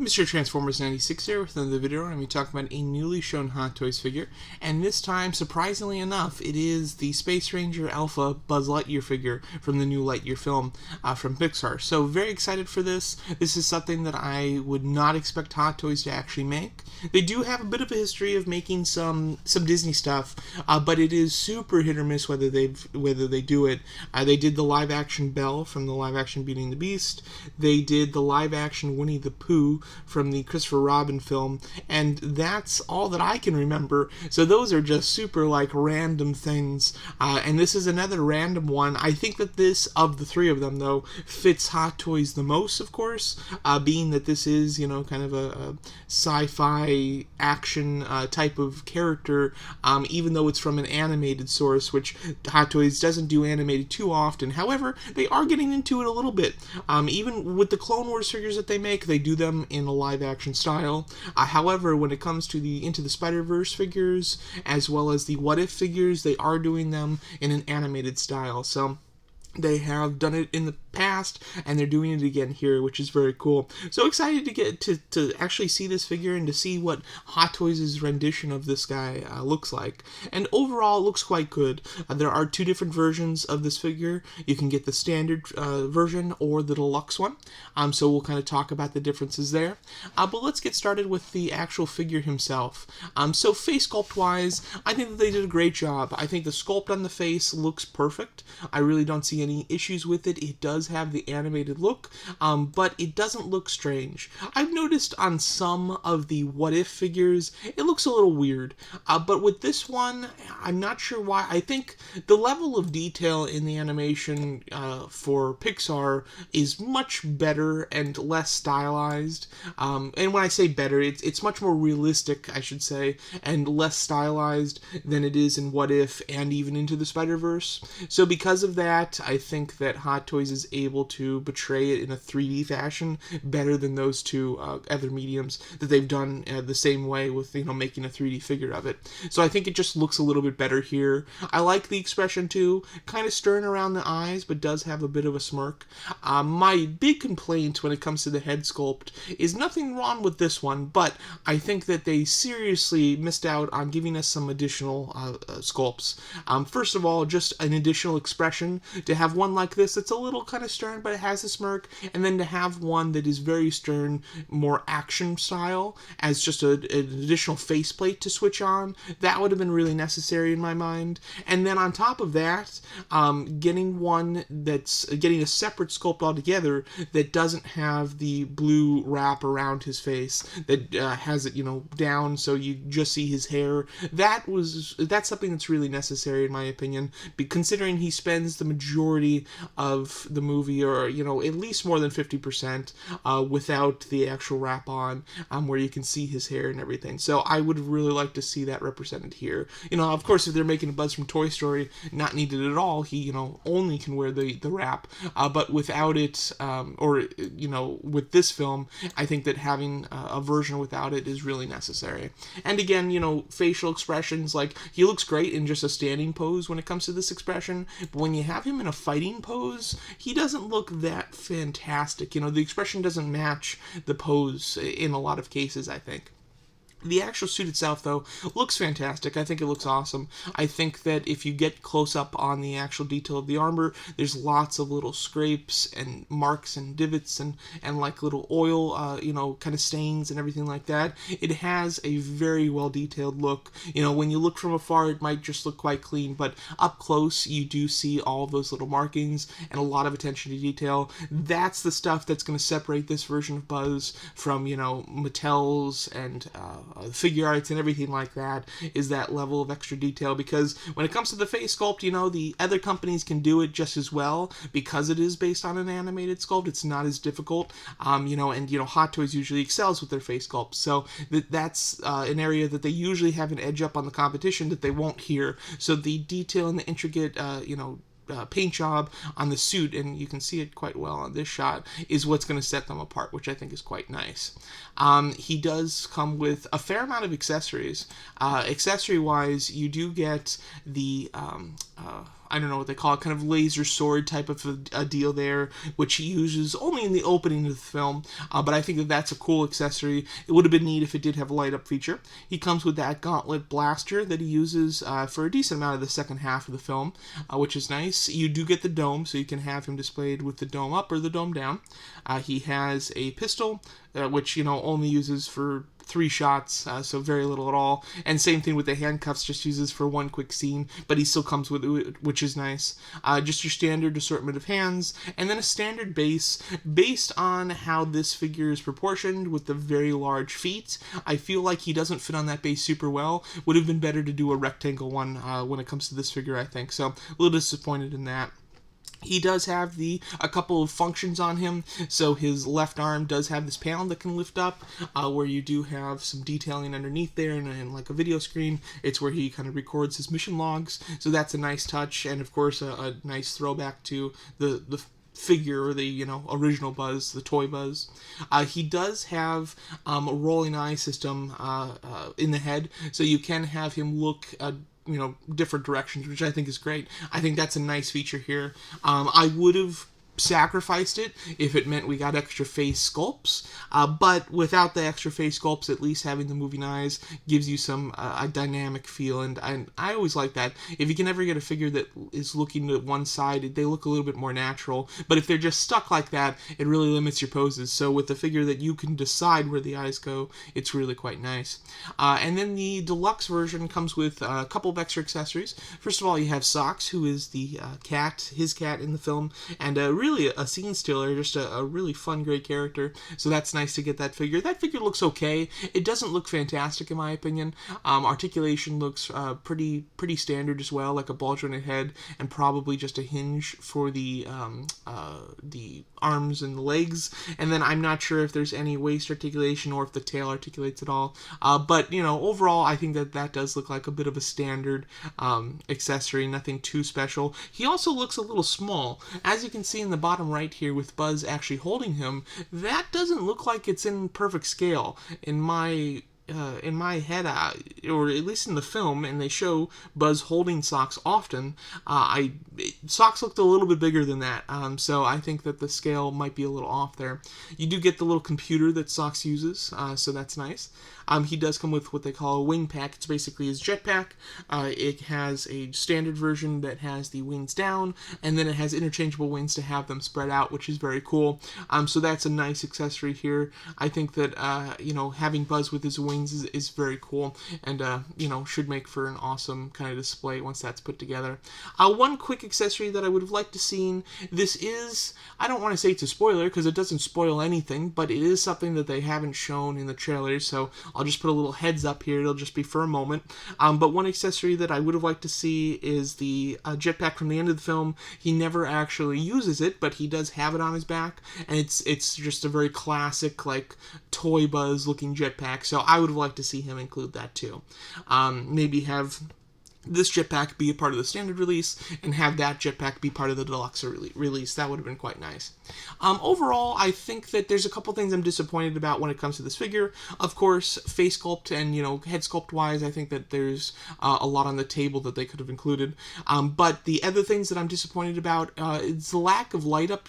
Mr. Transformers 96 here with another video. I'm going to be talking about a newly shown Hot Toys figure, and this time, surprisingly enough, it is the Space Ranger Alpha Buzz Lightyear figure from the new Lightyear film from Pixar. So very excited for this. This is something that I would not expect Hot Toys to actually make. They do have a bit of a history of making some Disney stuff, but it is super hit or miss whether they do it. They did the live action Belle from the live action Beauty and the Beast. They did the live action Winnie the Pooh from the Christopher Robin film, and that's all that I can remember. So those are just super random things, and this is another random one. I think that this, of the three of them though, fits Hot Toys the most, of course, being that this is, kind of a sci-fi action type of character, even though it's from an animated source, which Hot Toys doesn't do animated too often. However, they are getting into it a little bit. Even with the Clone Wars figures that they make, they do them in a live action style. However, when it comes to the Into the Spider-Verse figures, as well as the What If figures, they are doing them in an animated style. So they have done it in the past, and they're doing it again here, which is very cool. So excited to get to actually see this figure and to see what Hot Toys' rendition of this guy looks like. And overall, it looks quite good. There are two different versions of this figure. You can get the standard version or the deluxe one. So we'll kind of talk about the differences there. But let's get started with the actual figure himself. So face sculpt-wise, I think that they did a great job. I think the sculpt on the face looks perfect. I really don't see any issues with it. It does have the animated look, but it doesn't look strange. I've noticed on some of the What If figures, it looks a little weird, but with this one, I'm not sure why. I think the level of detail in the animation for Pixar is much better and less stylized, and when I say better, it's much more realistic, I should say, and less stylized than it is in What If and even Into the Spider-Verse. So because of that, I think that Hot Toys is able to portray it in a 3D fashion better than those two other mediums that they've done the same way with, making a 3D figure of it. So I think it just looks a little bit better here. I like the expression too, kind of stern around the eyes, but does have a bit of a smirk. My big complaint when it comes to the head sculpt is nothing wrong with this one, but I think that they seriously missed out on giving us some additional sculpts. First of all, just an additional expression. To have one like this that's a little kind of stern, but it has a smirk, and then to have one that is very stern, more action style, as just an additional faceplate to switch on, that would have been really necessary in my mind. And then on top of that, getting one that's getting a separate sculpt altogether that doesn't have the blue wrap around his face, that has it, down so you just see his hair. That's something that's really necessary in my opinion, considering he spends the majority of the movie, or at least more than 50%, without the actual wrap on, where you can see his hair and everything. So I would really like to see that represented here. Of course, if they're making a Buzz from Toy Story, not needed at all. He only can wear the wrap, but without it, or with this film, I think that having a version without it is really necessary. And again, facial expressions, he looks great in just a standing pose when it comes to this expression, but when you have him in a fighting pose, he doesn't look that fantastic. The expression doesn't match the pose in a lot of cases, I think. The actual suit itself, though, looks fantastic. I think it looks awesome. I think that if you get close up on the actual detail of the armor, there's lots of little scrapes and marks and divots and little oil, kind of stains and everything like that. It has a very well detailed look. When you look from afar, it might just look quite clean, but up close, you do see all of those little markings and a lot of attention to detail. That's the stuff that's going to separate this version of Buzz from, Mattel's and figure arts and everything like that, is that level of extra detail. Because when it comes to the face sculpt, the other companies can do it just as well because it is based on an animated sculpt. It's not as difficult, and Hot Toys usually excels with their face sculpts. So that's an area that they usually have an edge up on the competition that they won't here. So the detail and the intricate, paint job on the suit, and you can see it quite well on this shot, is what's going to set them apart, which I think is quite nice. He does come with a fair amount of accessories. Accessory-wise, you do get the I don't know what they call it, kind of laser sword type of a deal there, which he uses only in the opening of the film. But I think that that's a cool accessory. It would have been neat if it did have a light up feature. He comes with that gauntlet blaster that he uses for a decent amount of the second half of the film, which is nice. You do get the dome, so you can have him displayed with the dome up or the dome down. He has a pistol, which, only uses for 3 shots, so very little at all. And same thing with the handcuffs, just uses for one quick scene, but he still comes with it, which is nice. Just your standard assortment of hands, and then a standard base based on how this figure is proportioned with the very large feet. I feel like he doesn't fit on that base super well. Would have been better to do a rectangle one when it comes to this figure, I think. So a little disappointed in that. He does have a couple of functions on him. So his left arm does have this panel that can lift up, where you do have some detailing underneath there, and like a video screen. It's where he kind of records his mission logs. So that's a nice touch, and of course a nice throwback to the figure, or the original Buzz, the toy Buzz. He does have a rolling eye system in the head, so you can have him look different directions, which I think is great. I think that's a nice feature here. I would have sacrificed it if it meant we got extra face sculpts, but without the extra face sculpts, at least having the moving eyes gives you some a dynamic feel, and I always like that. If you can ever get a figure that is looking to one side, they look a little bit more natural, but if they're just stuck like that, it really limits your poses. So with the figure that you can decide where the eyes go, it's really quite nice. And then the deluxe version comes with a couple of extra accessories. First of all, you have Socks, who is the his cat in the film, and really a scene stealer, just a really fun, great character. So that's nice to get that figure. That figure looks okay. It doesn't look fantastic in my opinion. Articulation looks pretty standard as well, like a ball jointed head, and probably just a hinge for the arms and the legs. And then I'm not sure if there's any waist articulation or if the tail articulates at all. But overall, I think that does look like a bit of a standard accessory. Nothing too special. He also looks a little small, as you can see in the bottom right here with Buzz actually holding him. That doesn't look like it's in perfect scale in my head, or at least in the film, and they show Buzz holding Socks often. Socks looked a little bit bigger than that, so I think that the scale might be a little off there. You do get the little computer that Socks uses, so that's nice. He does come with what they call a wing pack. It's basically his jetpack. It has a standard version that has the wings down, and then it has interchangeable wings to have them spread out, which is very cool. So that's a nice accessory here. I think that having Buzz with his wings is very cool, and should make for an awesome kind of display once that's put together. One quick accessory that I would have liked to seen. This is, I don't want to say it's a spoiler because it doesn't spoil anything, but it is something that they haven't shown in the trailers, so I'll just put a little heads up here. It'll just be for a moment. But one accessory that I would have liked to see is the jetpack from the end of the film. He never actually uses it, but he does have it on his back, and it's just a very classic, like, toy Buzz looking jetpack. So I would have liked to see him include that too. Maybe have this jetpack be a part of the standard release, and have that jetpack be part of the deluxe release. That would have been quite nice. Overall, I think that there's a couple things I'm disappointed about when it comes to this figure. Of course, face sculpt and, head sculpt wise, I think that there's a lot on the table that they could have included. But the other things that I'm disappointed about is the lack of light up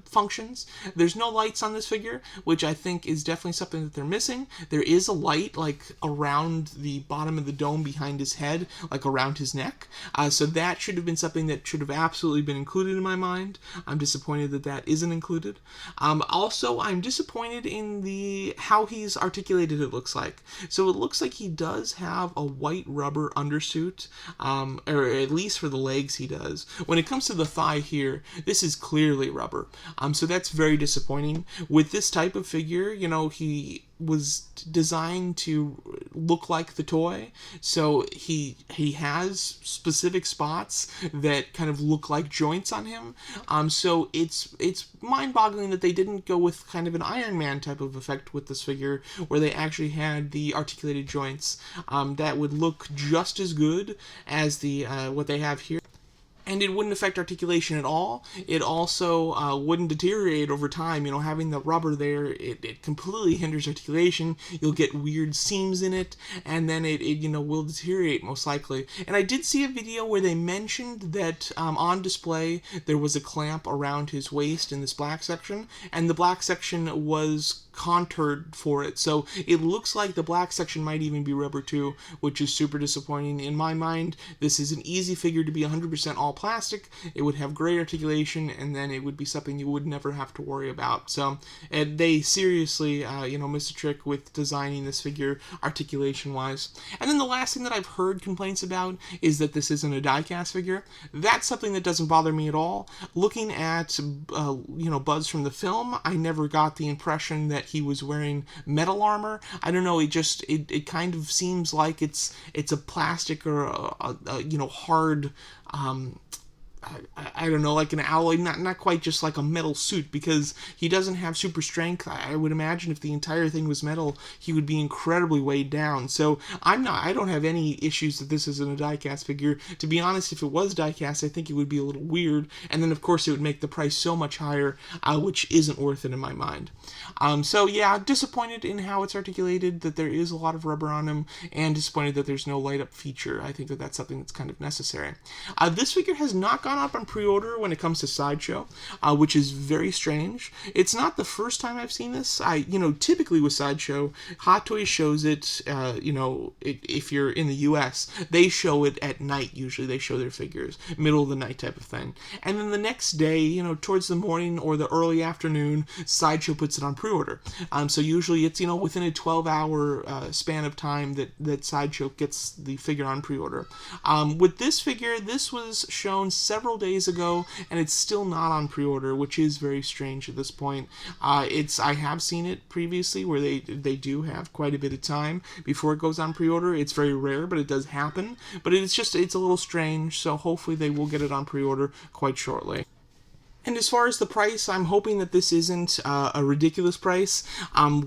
functions. There's no lights on this figure, which I think is definitely something that they're missing. There is a light, like, around the bottom of the dome behind his head, like around his neck. So that should have been something that should have absolutely been included in my mind. I'm disappointed that that isn't included. Also, I'm disappointed in how he's articulated, it looks like. So it looks like he does have a white rubber undersuit, or at least for the legs he does. When it comes to the thigh here, this is clearly rubber. So that's very disappointing. With this type of figure, he was designed to look like the toy, so he has specific spots that kind of look like joints on him. So it's mind-boggling that they didn't go with kind of an Iron Man type of effect with this figure, where they actually had the articulated joints that would look just as good as the what they have here. and it wouldn't affect articulation at all. It also wouldn't deteriorate over time. You know, having the rubber there, it completely hinders articulation. You'll get weird seams in it, and then it you know, will deteriorate most likely. And I did see a video where they mentioned that on display there was a clamp around his waist in this black section, and the black section was contoured for it, so it looks like the black section might even be rubber too, which is super disappointing. In my mind, this is an easy figure to be 100% all plastic. It would have great articulation, and then it would be something you would never have to worry about. So they seriously you know, missed a trick with designing this figure articulation wise. And then the last thing that I've heard complaints about is that this isn't a die-cast figure. That's something that doesn't bother me at all. Looking at you know, Buzz from the film, I never got the impression that he was wearing metal armor. I don't know, it kind of seems like it's a plastic or a you know, hard I don't know, like an alloy, not quite just like a metal suit, because he doesn't have super strength. I would imagine if the entire thing was metal, he would be incredibly weighed down. So I don't have any issues that this isn't a die-cast figure. To be honest, if it was die-cast, I think it would be a little weird, and then of course it would make the price so much higher, which isn't worth it in my mind. So yeah, disappointed in how it's articulated, that there is a lot of rubber on him, and disappointed that there's no light-up feature. I think that that's something that's kind of necessary. This figure has not gone up on pre-order when it comes to Sideshow, which is very strange. It's not the first time I've seen this. You know, typically with Sideshow, Hot Toys shows it, you know, if you're in the US, they show it at night. Usually they show their figures, middle of the night type of thing. And then the next day, you know, towards the morning or the early afternoon, Sideshow puts it on pre-order. So usually it's, you know, within a 12-hour span of time that Sideshow gets the figure on pre-order. With this figure, this was shown several days ago, and it's still not on pre-order, which is very strange at this point. I have seen it previously where they do have quite a bit of time before it goes on pre-order. It's very rare, but it does happen. But it's a little strange, so hopefully they will get it on pre-order quite shortly. And as far as the price, I'm hoping that this isn't a ridiculous price.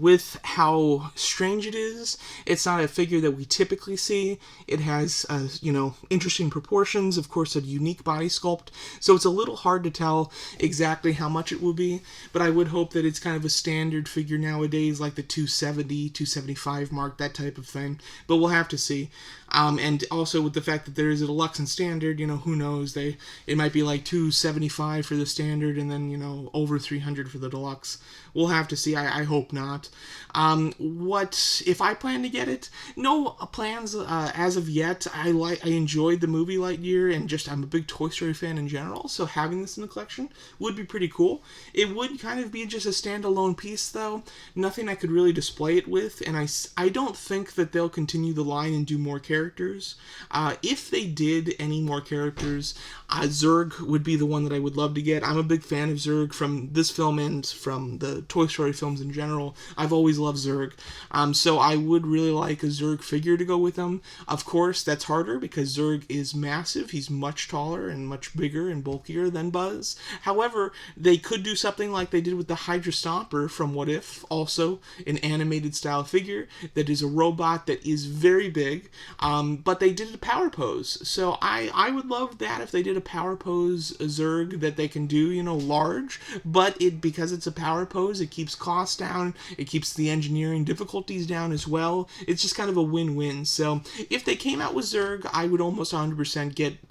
With how strange it is, it's not a figure that we typically see. It has, you know, interesting proportions, of course, a unique body sculpt, so it's a little hard to tell exactly how much it will be, but I would hope that it's kind of a standard figure nowadays, like the 270, 275 mark, that type of thing, but we'll have to see. And also with the fact that there is a deluxe and standard, you know, who knows, it might be like 275 for the standard and then, you know, over 300 for the deluxe. We'll have to see. I hope not. What if I plan to get it? No plans as of yet. I enjoyed the movie Lightyear, and I'm a big Toy Story fan in general, so having this in the collection would be pretty cool. It would kind of be just a standalone piece though, nothing I could really display it with, and I don't think that they'll continue the line and do more characters. If they did any more characters, Zurg would be the one that I would love to get. I'm a big fan of Zurg from this film and from the Toy Story films in general. I've always loved Zurg. So I would really like a Zurg figure to go with them. Of course, that's harder because Zurg is massive. He's much taller and much bigger and bulkier than Buzz. However, they could do something like they did with the Hydra Stomper from What If, also an animated style figure that is a robot that is very big, but they did a power pose. So I would love that if they did a power pose Zurg that they can do, you know, large, but because it's a power pose, it keeps costs down, it keeps the engineering difficulties down as well. It's just kind of a win-win. So if they came out with Zurg, I would almost 100% get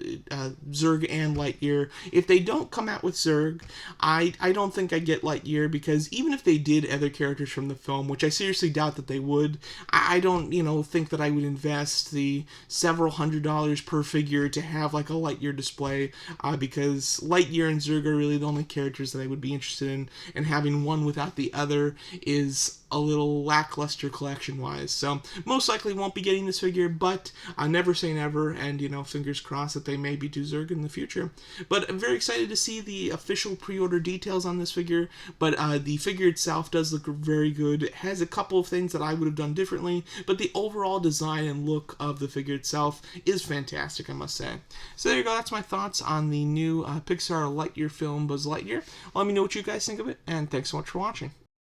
Zurg and Lightyear. If they don't come out with Zurg, I don't think I'd get Lightyear, because even if they did other characters from the film, which I seriously doubt that they would, I don't, you know, think that I would invest the several $100s per figure to have like a Lightyear display, because Lightyear and Zurg are really the only characters that I would be interested in, and having one without the other is a little lackluster collection-wise. So most likely won't be getting this figure, but never say never, and, you know, fingers crossed that they maybe do Zurg in the future. But I'm very excited to see the official pre-order details on this figure, but the figure itself does look very good. It has a couple of things that I would have done differently, but the overall design and look of the figure itself is fantastic, I must say. So there you go, that's my thoughts on the new Pixar Lightyear film, Buzz Lightyear. Let me know what you guys think of it, and thanks so much for watching.